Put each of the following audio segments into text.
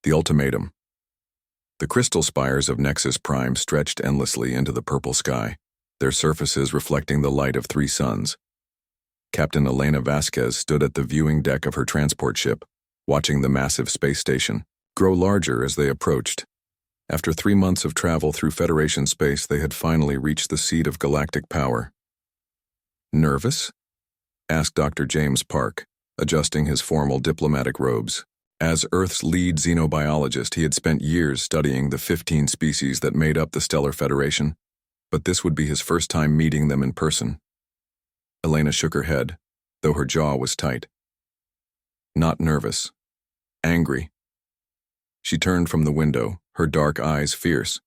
The ultimatum. The crystal spires of Nexus Prime stretched endlessly into the purple sky, their surfaces reflecting the light of 3 suns. Captain Elena Vasquez stood at the viewing deck of her transport ship, watching the massive space station grow larger as they approached. After 3 months of travel through Federation space, they had finally reached the seat of galactic power. "Nervous?" asked Dr. James Park, adjusting his formal diplomatic robes. As Earth's lead xenobiologist, he had spent years studying the 15 species that made up the Stellar Federation, but this would be his first time meeting them in person. Elena shook her head, though her jaw was tight. Not nervous. Angry. She turned from the window, her dark eyes fierce.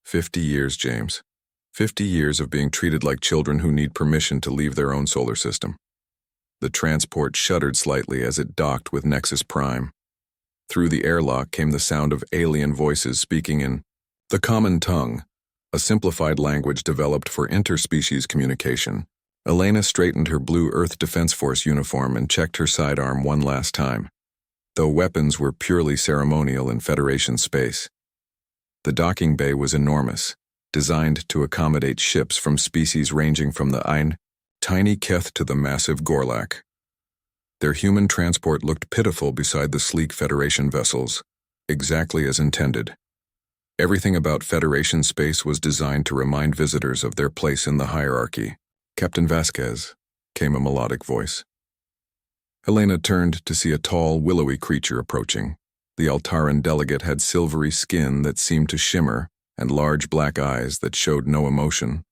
50 years, James. 50 years of being treated like children who need permission to leave their own solar system. The transport shuddered slightly as it docked with Nexus Prime. Through the airlock came the sound of alien voices speaking in the common tongue, a simplified language developed for interspecies communication. Elena straightened her blue Earth Defense Force uniform and checked her sidearm one last time, though weapons were purely ceremonial in Federation space. The docking bay was enormous, designed to accommodate ships from species ranging from the tiny Keth to the massive Gorlak. Their human transport looked pitiful beside the sleek Federation vessels, exactly as intended. Everything about Federation space was designed to remind visitors of their place in the hierarchy. "Captain Vasquez," came a melodic voice. Elena turned to see a tall, willowy creature approaching. The Altaran delegate had silvery skin that seemed to shimmer and large black eyes that showed no emotion.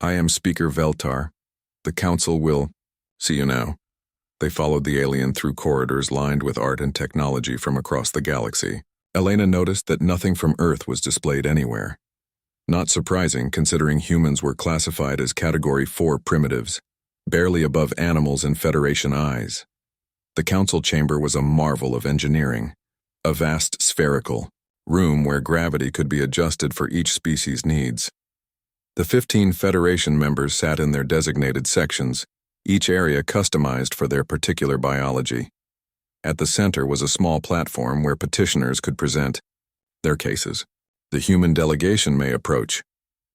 "I am Speaker Veltar. The Council will see you now." They followed the alien through corridors lined with art and technology from across the galaxy. Elena noticed that nothing from Earth was displayed anywhere. Not surprising, considering humans were classified as Category 4 primitives, barely above animals in Federation eyes. The Council chamber was a marvel of engineering, a vast spherical room where gravity could be adjusted for each species' needs. The 15 Federation members sat in their designated sections, each area customized for their particular biology. At the center was a small platform where petitioners could present their cases. "The human delegation may approach,"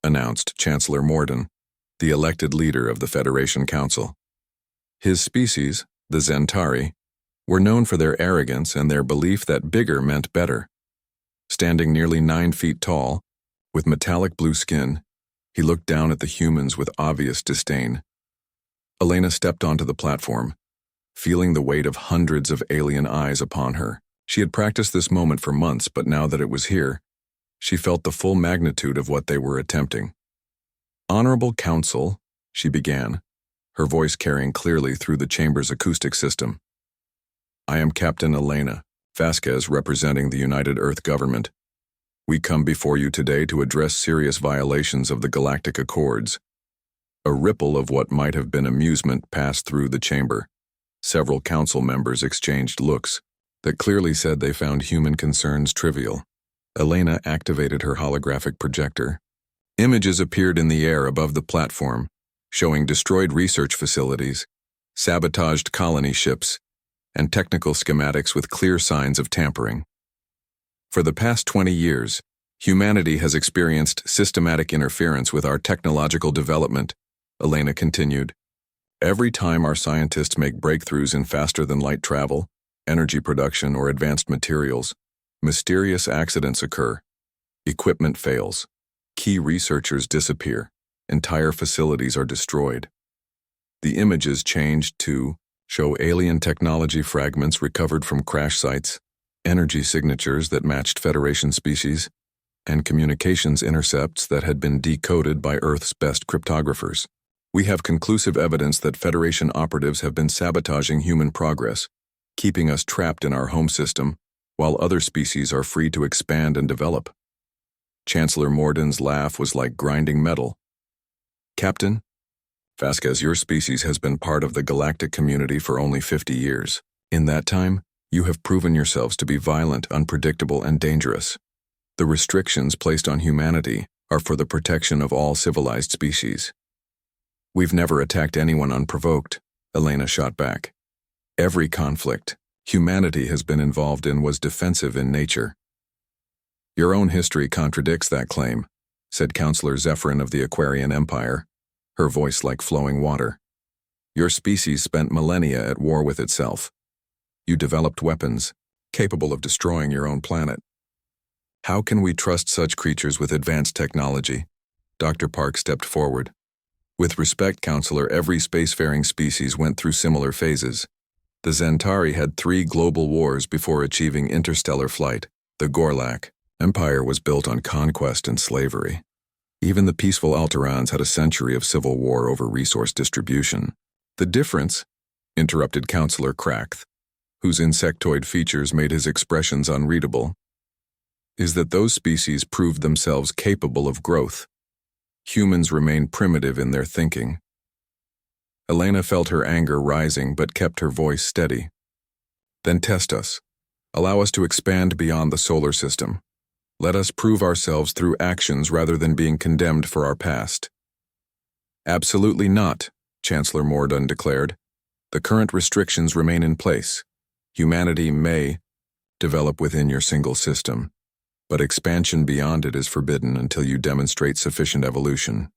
announced Chancellor Morden, the elected leader of the Federation Council. His species, the Zentari, were known for their arrogance and their belief that bigger meant better. Standing nearly 9 feet tall, with metallic blue skin, he looked down at the humans with obvious disdain. Elena stepped onto the platform, feeling the weight of hundreds of alien eyes upon her. She had practiced this moment for months, but now that it was here, she felt the full magnitude of what they were attempting. "Honorable Council," she began, her voice carrying clearly through the chamber's acoustic system. "I am Captain Elena Vasquez, representing the United Earth Government. We come before you today to address serious violations of the Galactic Accords." A ripple of what might have been amusement passed through the chamber. Several council members exchanged looks that clearly said they found human concerns trivial. Elena activated her holographic projector. Images appeared in the air above the platform, showing destroyed research facilities, sabotaged colony ships, and technical schematics with clear signs of tampering. For the past 20 years, humanity has experienced systematic interference with our technological development, Elena continued. Every time our scientists make breakthroughs in faster-than-light travel, energy production, or advanced materials, mysterious accidents occur. Equipment fails. Key researchers disappear. Entire facilities are destroyed. The images changed to show alien technology fragments recovered from crash sites, energy signatures that matched Federation species, and communications intercepts that had been decoded by Earth's best cryptographers. "We have conclusive evidence that Federation operatives have been sabotaging human progress, keeping us trapped in our home system, while other species are free to expand and develop." Chancellor Morden's laugh was like grinding metal. "Captain Vasquez, your species has been part of the galactic community for only 50 years. In that time, you have proven yourselves to be violent, unpredictable, and dangerous. The restrictions placed on humanity are for the protection of all civilized species." "We've never attacked anyone unprovoked," Elena shot back. "Every conflict, humanity has been involved in was defensive in nature. Your own history contradicts that claim, said Counselor Zephyrin of the Aquarian Empire, her voice like flowing water. Your species spent millennia at war with itself. You developed weapons, capable of destroying your own planet. How can we trust such creatures with advanced technology? Dr. Park stepped forward. With respect, Counselor, every spacefaring species went through similar phases. The Zentari had 3 global wars before achieving interstellar flight. The Gorlak Empire was built on conquest and slavery. Even the peaceful Alterans had a century of civil war over resource distribution. The difference, interrupted Counselor Krath, whose insectoid features made his expressions unreadable, is that those species proved themselves capable of growth. Humans remain primitive in their thinking. Elena felt her anger rising but kept her voice steady. Then test us. Allow us to expand beyond the solar system. Let us prove ourselves through actions rather than being condemned for our past. Absolutely not, Chancellor Mordun declared. The current restrictions remain in place. Humanity may develop within your single system, but expansion beyond it is forbidden until you demonstrate sufficient evolution.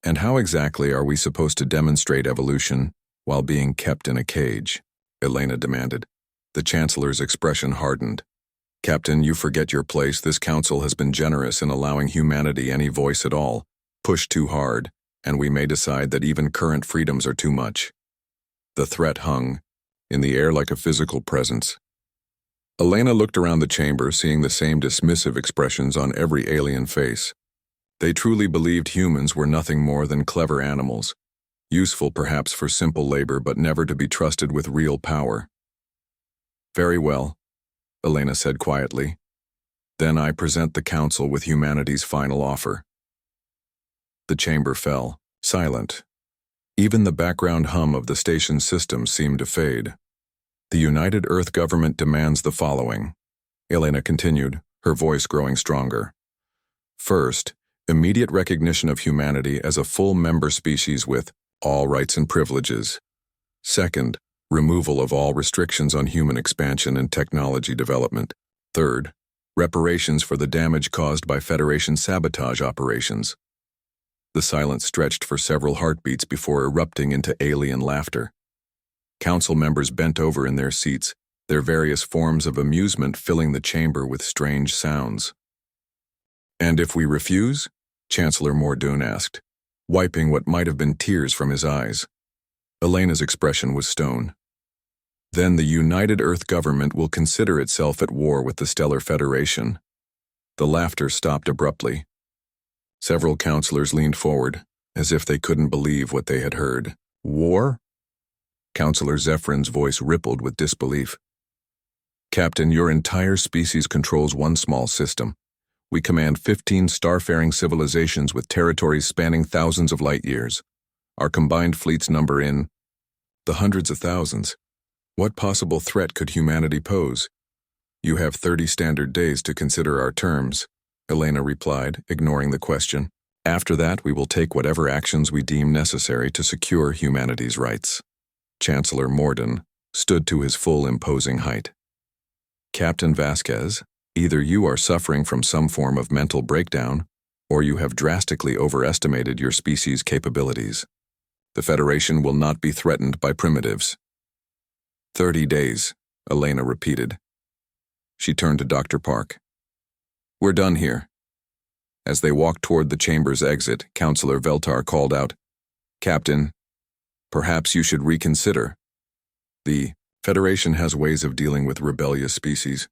And how exactly are we supposed to demonstrate evolution while being kept in a cage? Elena demanded. The Chancellor's expression hardened. Captain, you forget your place. This council has been generous in allowing humanity any voice at all. Push too hard, and we may decide that even current freedoms are too much. The threat hung in the air like a physical presence. Elena looked around the chamber, seeing the same dismissive expressions on every alien face. They truly believed humans were nothing more than clever animals, useful perhaps for simple labor but never to be trusted with real power. Very well, Elena said quietly. Then I present the council with humanity's final offer. The chamber fell, silent. Even the background hum of the station's system seemed to fade. The United Earth government demands the following, Elena continued, her voice growing stronger. First, immediate recognition of humanity as a full member species with all rights and privileges. Second, removal of all restrictions on human expansion and technology development. Third, reparations for the damage caused by Federation sabotage operations. The silence stretched for several heartbeats before erupting into alien laughter. Council members bent over in their seats, their various forms of amusement filling the chamber with strange sounds. And if we refuse? Chancellor Mordun asked, wiping what might have been tears from his eyes. Elena's expression was stone. Then the United Earth government will consider itself at war with the Stellar Federation. The laughter stopped abruptly. Several counselors leaned forward, as if they couldn't believe what they had heard. War? Counselor Zephyrin's voice rippled with disbelief. Captain, your entire species controls one small system. We command 15 starfaring civilizations with territories spanning thousands of light years. Our combined fleets number in the hundreds of thousands. What possible threat could humanity pose? You have 30 standard days to consider our terms, Elena replied, ignoring the question. After that, we will take whatever actions we deem necessary to secure humanity's rights. Chancellor Mordun stood to his full imposing height. Captain Vasquez, either you are suffering from some form of mental breakdown, or you have drastically overestimated your species' capabilities. The Federation will not be threatened by primitives. 30 days, Elena repeated. She turned to Dr. Park. We're done here. As they walked toward the chamber's exit, Counselor Veltar called out, Captain, perhaps you should reconsider. The Federation has ways of dealing with rebellious species,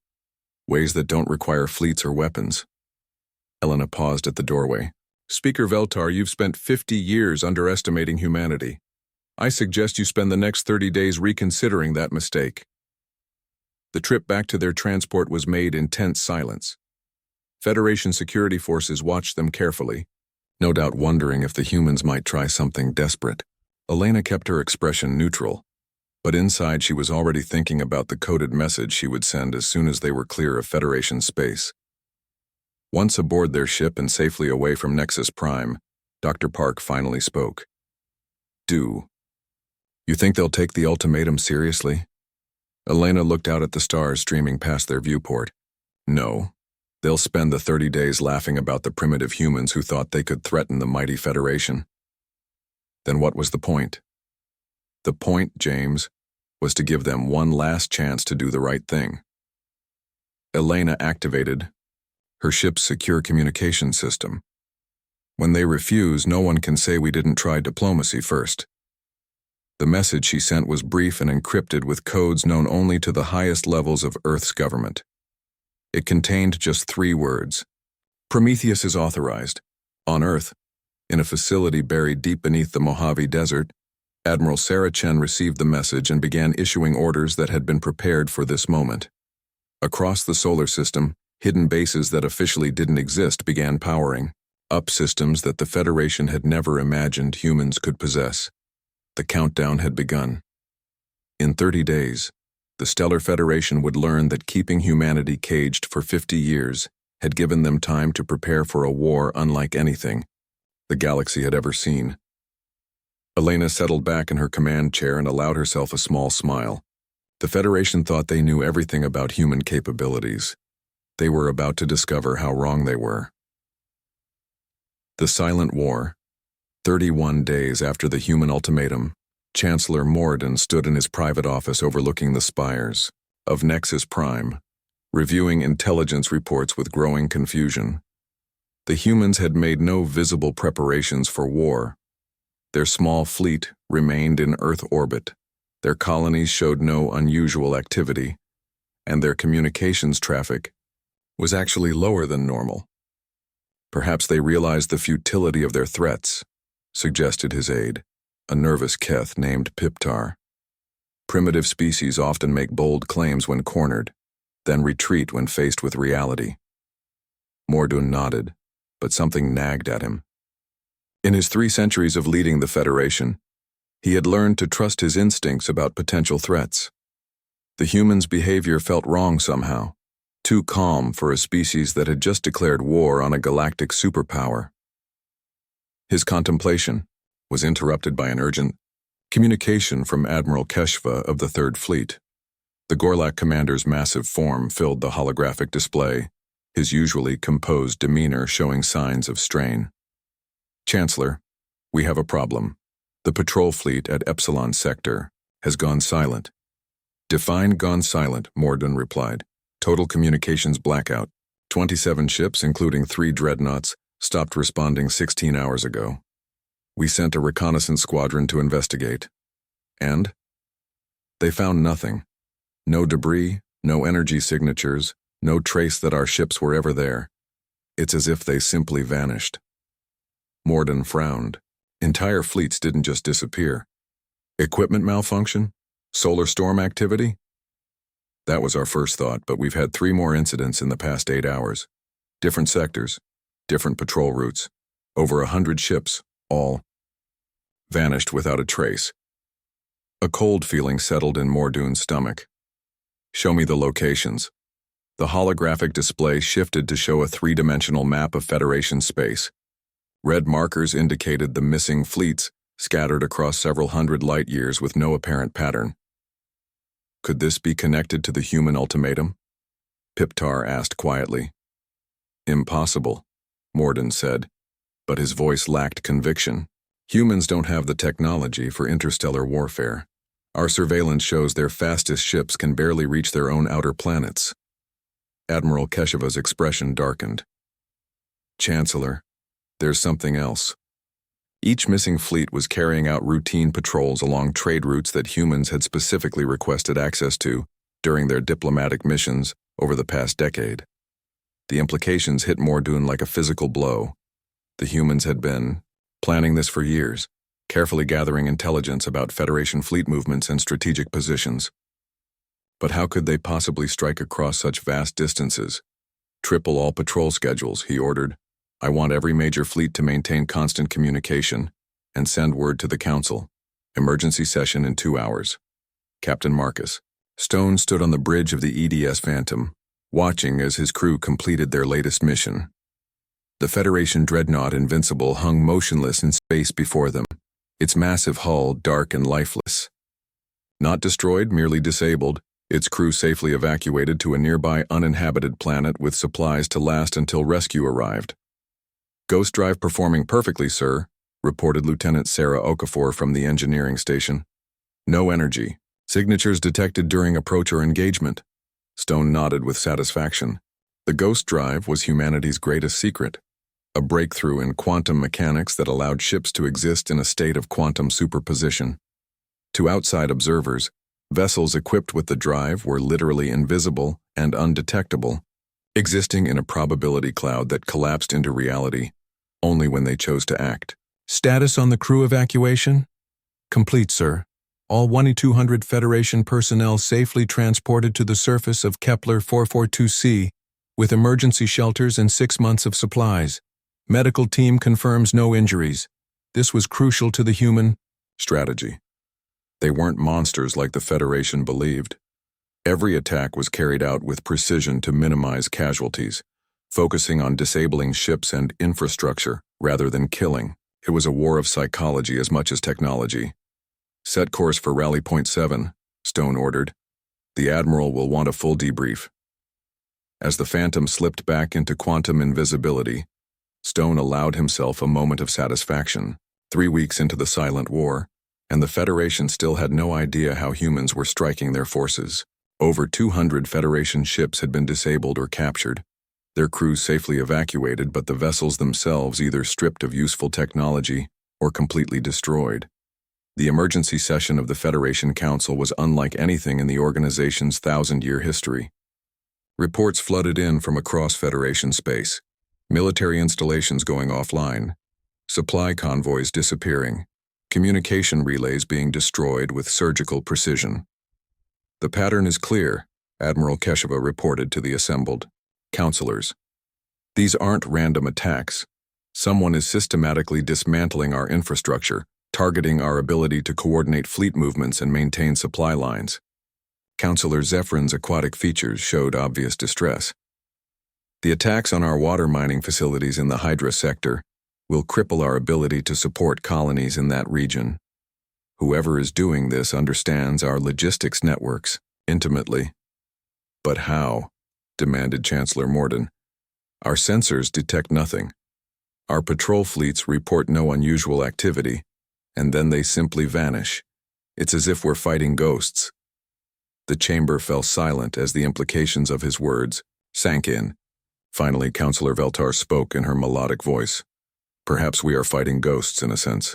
ways that don't require fleets or weapons. Elena paused at the doorway. Speaker Veltar, you've spent 50 years underestimating humanity. I suggest you spend the next 30 days reconsidering that mistake. The trip back to their transport was made in tense silence. Federation security forces watched them carefully, no doubt wondering if the humans might try something desperate. Elena kept her expression neutral, but inside she was already thinking about the coded message she would send as soon as they were clear of Federation space. Once aboard their ship and safely away from Nexus Prime, Dr. Park finally spoke. You think they'll take the ultimatum seriously? Elena looked out at the stars streaming past their viewport. No. They'll spend the 30 days laughing about the primitive humans who thought they could threaten the mighty Federation. Then what was the point? The point, James, was to give them one last chance to do the right thing. Elena activated her ship's secure communication system. When they refuse, no one can say we didn't try diplomacy first. The message she sent was brief and encrypted with codes known only to the highest levels of Earth's government. It contained just 3 words. Prometheus is authorized. On Earth, in a facility buried deep beneath the Mojave Desert, Admiral Sarah Chen received the message and began issuing orders that had been prepared for this moment. Across the solar system, hidden bases that officially didn't exist began powering up systems that the Federation had never imagined humans could possess. The countdown had begun. In 30 days, the Stellar Federation would learn that keeping humanity caged for 50 years had given them time to prepare for a war unlike anything the galaxy had ever seen. Elena settled back in her command chair and allowed herself a small smile. The Federation thought they knew everything about human capabilities. They were about to discover how wrong they were. The Silent War. 31 days after the human ultimatum, Chancellor Morden stood in his private office overlooking the spires of Nexus Prime, reviewing intelligence reports with growing confusion. The humans had made no visible preparations for war. Their small fleet remained in Earth orbit, their colonies showed no unusual activity, and their communications traffic was actually lower than normal. Perhaps they realized the futility of their threats, suggested his aide, a nervous Keth named Piptar. Primitive species often make bold claims when cornered, then retreat when faced with reality. Mordun nodded, but something nagged at him. In his 3 centuries of leading the Federation, he had learned to trust his instincts about potential threats. The humans' behavior felt wrong somehow, too calm for a species that had just declared war on a galactic superpower. His contemplation was interrupted by an urgent communication from Admiral Keshva of the Third Fleet. The Gorlak commander's massive form filled the holographic display, his usually composed demeanor showing signs of strain. Chancellor, we have a problem. The patrol fleet at Epsilon Sector has gone silent. Define gone silent, Morden replied. Total communications blackout. 27 ships, including 3 dreadnoughts, stopped responding 16 hours ago. We sent a reconnaissance squadron to investigate. And? They found nothing. No debris, no energy signatures, no trace that our ships were ever there. It's as if they simply vanished. Morden frowned. Entire fleets didn't just disappear. Equipment malfunction? Solar storm activity? That was our first thought, but we've had 3 more incidents in the past 8 hours. Different sectors, different patrol routes, over 100 ships, all vanished without a trace. A cold feeling settled in Mordun's stomach. Show me the locations. The holographic display shifted to show a 3-dimensional map of Federation space. Red markers indicated the missing fleets scattered across several hundred light years with no apparent pattern. Could this be connected to the human ultimatum? Piptar asked quietly. Impossible, Morden said, but his voice lacked conviction. Humans don't have the technology for interstellar warfare. Our surveillance shows their fastest ships can barely reach their own outer planets. Admiral Kesheva's expression darkened. Chancellor, there's something else. Each missing fleet was carrying out routine patrols along trade routes that humans had specifically requested access to during their diplomatic missions over the past decade. The implications hit Mordun like a physical blow. The humans had been planning this for years, carefully gathering intelligence about Federation fleet movements and strategic positions. But how could they possibly strike across such vast distances? Triple all patrol schedules, he ordered. I want every major fleet to maintain constant communication and send word to the Council. Emergency session in 2 hours. Captain Marcus. Stone stood on the bridge of the EDS Phantom, watching as his crew completed their latest mission. The Federation dreadnought Invincible hung motionless in space before them, its massive hull dark and lifeless. Not destroyed, merely disabled, Its crew safely evacuated to a nearby uninhabited planet with supplies to last until rescue arrived. "Ghost drive performing perfectly, sir," reported Lieutenant Sarah Okafor from the engineering station. "No energy. Signatures detected during approach or engagement." Stone nodded with satisfaction. The ghost drive was humanity's greatest secret, a breakthrough in quantum mechanics that allowed ships to exist in a state of quantum superposition. To outside observers, vessels equipped with the drive were literally invisible and undetectable, existing in a probability cloud that collapsed into reality only when they chose to act. "Status on the crew evacuation?" "Complete, sir. All 1,200 Federation personnel safely transported to the surface of Kepler 442c, with emergency shelters and 6 months of supplies. Medical team confirms no injuries. This was crucial to the human strategy. They weren't monsters like the Federation believed. Every attack was carried out with precision to minimize casualties, focusing on disabling ships and infrastructure rather than killing. It was a war of psychology as much as technology. "Set course for Rally Point 7, Stone ordered. "The Admiral will want a full debrief." As the Phantom slipped back into quantum invisibility, Stone allowed himself a moment of satisfaction. 3 weeks into the silent war, and the Federation still had no idea how humans were striking their forces. Over 200 Federation ships had been disabled or captured, their crews safely evacuated, but the vessels themselves either stripped of useful technology or completely destroyed. The emergency session of the Federation Council was unlike anything in the organization's 1,000-year history. Reports flooded in from across Federation space, military installations going offline, supply convoys disappearing, communication relays being destroyed with surgical precision. "The pattern is clear," Admiral Keshava reported to the assembled counselors. "These aren't random attacks. Someone is systematically dismantling our infrastructure, targeting our ability to coordinate fleet movements and maintain supply lines." Counselor Zephrin's aquatic features showed obvious distress. "The attacks on our water mining facilities in the Hydra sector will cripple our ability to support colonies in that region. Whoever is doing this understands our logistics networks intimately." "But how?" demanded Chancellor Morden. "Our sensors detect nothing. Our patrol fleets report no unusual activity, and then they simply vanish. It's as if we're fighting ghosts." The chamber fell silent as the implications of his words sank in. Finally, Counselor Veltar spoke in her melodic voice. "Perhaps we are fighting ghosts in a sense.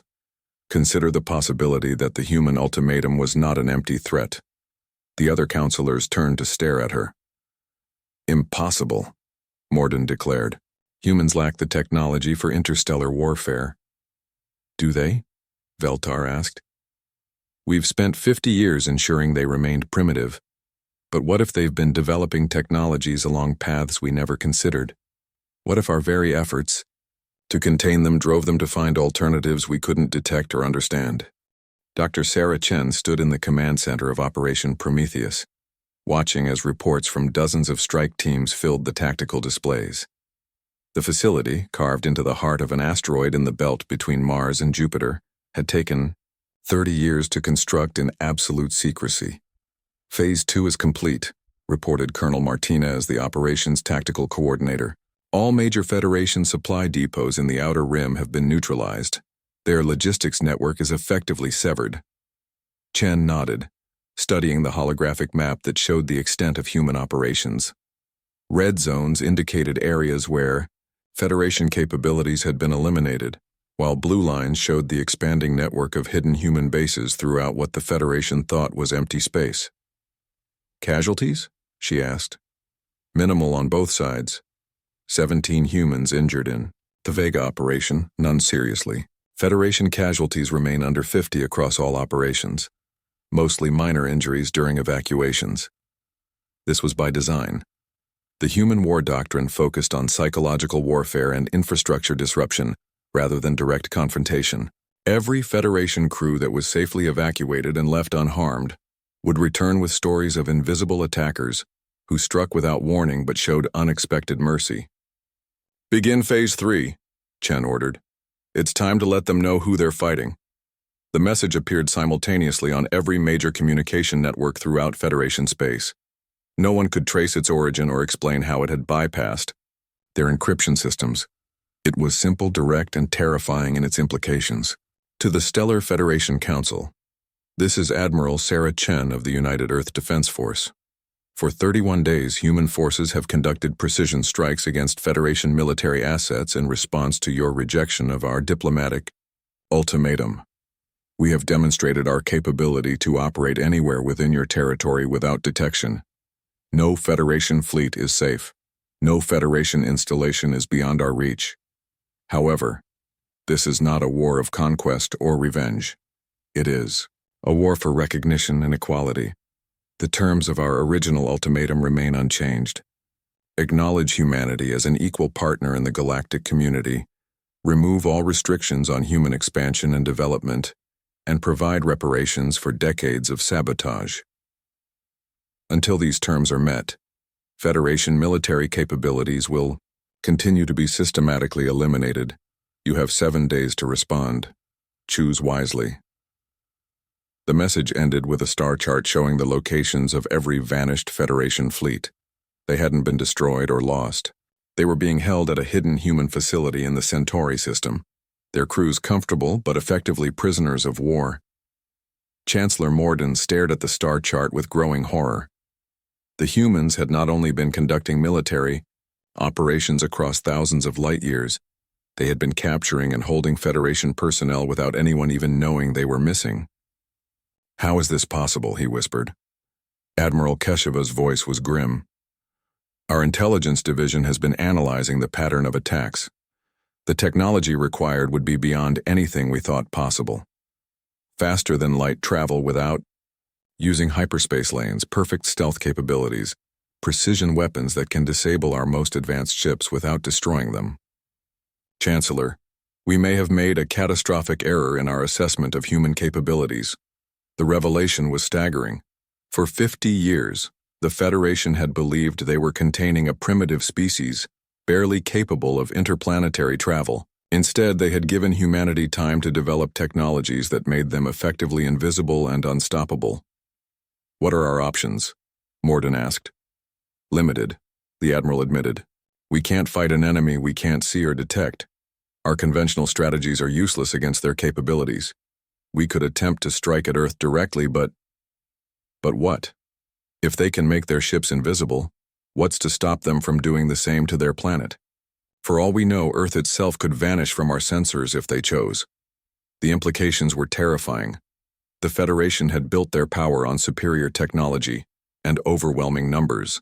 Consider the possibility that the human ultimatum was not an empty threat." The other counselors turned to stare at her. "Impossible," Morden declared. "Humans lack the technology for interstellar warfare." "Do they?" Veltar asked. "We've spent 50 years ensuring they remained primitive. But what if they've been developing technologies along paths we never considered? What if our very efforts to contain them drove them to find alternatives we couldn't detect or understand?" Dr. Sarah Chen stood in the command center of Operation Prometheus, watching as reports from dozens of strike teams filled the tactical displays. The facility, carved into the heart of an asteroid in the belt between Mars and Jupiter, had taken 30 years to construct in absolute secrecy. "Phase 2 is complete," reported Colonel Martinez, the operations tactical coordinator. "All major Federation supply depots in the outer rim have been neutralized. Their logistics network is effectively severed." Chen nodded, studying the holographic map that showed the extent of human operations. Red zones indicated areas where Federation capabilities had been eliminated, while blue lines showed the expanding network of hidden human bases throughout what the Federation thought was empty space. "Casualties?" she asked. "Minimal on both sides. 17 humans injured in the Vega operation, none seriously. Federation casualties remain under 50 across all operations, mostly minor injuries during evacuations. This was by design. The human war doctrine focused on psychological warfare and infrastructure disruption rather than direct confrontation. Every Federation crew that was safely evacuated and left unharmed would return with stories of invisible attackers who struck without warning but showed unexpected mercy. "Begin Phase 3, Chen ordered. "It's time to let them know who they're fighting." The message appeared simultaneously on every major communication network throughout Federation space. No one could trace its origin or explain how it had bypassed their encryption systems. It was simple, direct, and terrifying in its implications. To the Stellar Federation Council. This is Admiral Sarah Chen of the United Earth Defense Force. For 31 days, human forces have conducted precision strikes against Federation military assets in response to your rejection of our diplomatic ultimatum. We have demonstrated our capability to operate anywhere within your territory without detection. No Federation fleet is safe. No Federation installation is beyond our reach. However, this is not a war of conquest or revenge. It is a war for recognition and equality. The terms of our original ultimatum remain unchanged. Acknowledge humanity as an equal partner in the galactic community, remove all restrictions on human expansion and development, and provide reparations for decades of sabotage. Until these terms are met, Federation military capabilities will continue to be systematically eliminated. You have 7 days to respond. Choose wisely. The message ended with a star chart showing the locations of every vanished Federation fleet. They hadn't been destroyed or lost. They were being held at a hidden human facility in the Centauri system, their crews comfortable but effectively prisoners of war. Chancellor Morden stared at the star chart with growing horror. The humans had not only been conducting military operations across thousands of light years, they had been capturing and holding Federation personnel without anyone even knowing they were missing. "How is this possible?" he whispered. Admiral Kesheva's voice was grim. "Our intelligence division has been analyzing the pattern of attacks. The technology required would be beyond anything we thought possible. Faster than light travel without using hyperspace lanes, perfect stealth capabilities, precision weapons that can disable our most advanced ships without destroying them. Chancellor, we may have made a catastrophic error in our assessment of human capabilities." The revelation was staggering. For 50 years, the Federation had believed they were containing a primitive species, barely capable of interplanetary travel. Instead, they had given humanity time to develop technologies that made them effectively invisible and unstoppable. "What are our options?" Morden asked. "Limited," the Admiral admitted. "We can't fight an enemy we can't see or detect. Our conventional strategies are useless against their capabilities. We could attempt to strike at Earth directly, but what? If they can make their ships invisible, what's to stop them from doing the same to their planet? For all we know, Earth itself could vanish from our sensors if they chose." The implications were terrifying. The Federation had built their power on superior technology and overwhelming numbers.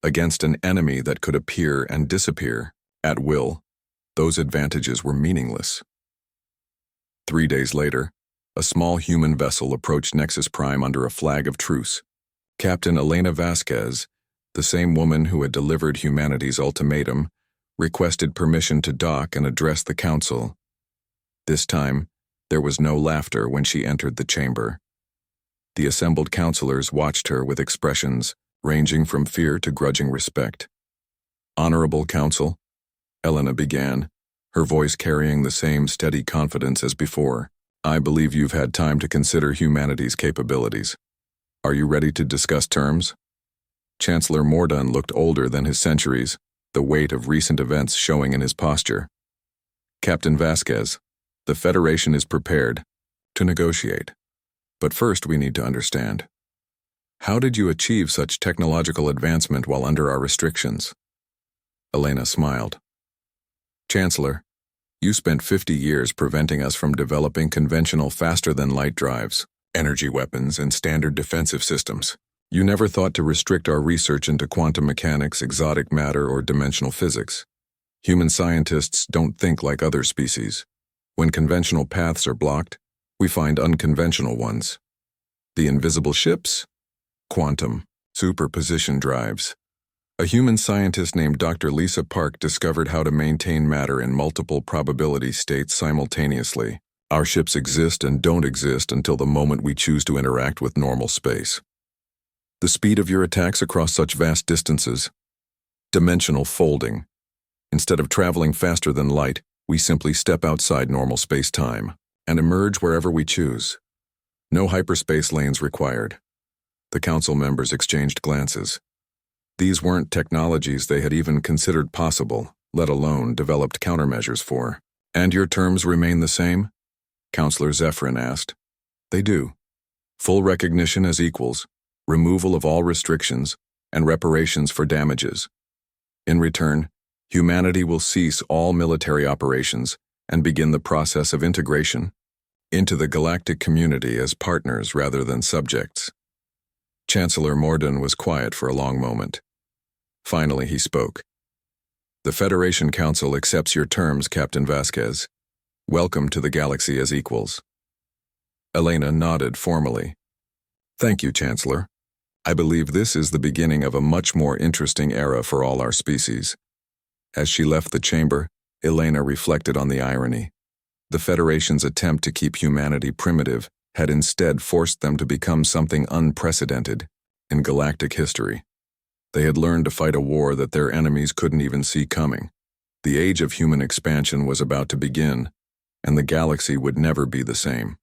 Against an enemy that could appear and disappear at will, those advantages were meaningless. 3 days later, a small human vessel approached Nexus Prime under a flag of truce. Captain Elena Vasquez, the same woman who had delivered humanity's ultimatum, requested permission to dock and address the Council. This time, there was no laughter when she entered the chamber. The assembled counselors watched her with expressions ranging from fear to grudging respect. "Honorable Council," Elena began, her voice carrying the same steady confidence as before. "I believe you've had time to consider humanity's capabilities. Are you ready to discuss terms?" Chancellor Morden looked older than his centuries, the weight of recent events showing in his posture. "Captain Vasquez, the Federation is prepared to negotiate. But first we need to understand. How did you achieve such technological advancement while under our restrictions?" Elena smiled. "Chancellor, you spent 50 years preventing us from developing conventional faster-than-light drives, energy weapons, and standard defensive systems. You never thought to restrict our research into quantum mechanics, exotic matter, or dimensional physics. Human scientists don't think like other species. When conventional paths are blocked, we find unconventional ones. The invisible ships? Quantum superposition drives. A human scientist named Dr. Lisa Park discovered how to maintain matter in multiple probability states simultaneously. Our ships exist and don't exist until the moment we choose to interact with normal space. The speed of your attacks across such vast distances? Dimensional folding. Instead of traveling faster than light, we simply step outside normal space-time. and emerge wherever we choose. No hyperspace lanes required. The council members exchanged glances. These weren't technologies they had even considered possible, let alone developed countermeasures for. And your terms remain the same? Counselor Zephyrin asked. They do. Full recognition as equals, removal of all restrictions, and reparations for damages. In return, humanity will cease all military operations and begin the process of integration into the galactic community as partners rather than subjects. Chancellor Morden was quiet for a long moment. Finally, he spoke. The Federation Council accepts your terms, Captain Vasquez. Welcome to the galaxy as equals. Elena nodded formally. Thank you, Chancellor. I believe this is the beginning of a much more interesting era for all our species. As she left the chamber, Elena reflected on the irony. The Federation's attempt to keep humanity primitive had instead forced them to become something unprecedented in galactic history. They had learned to fight a war that their enemies couldn't even see coming. The age of human expansion was about to begin, and the galaxy would never be the same.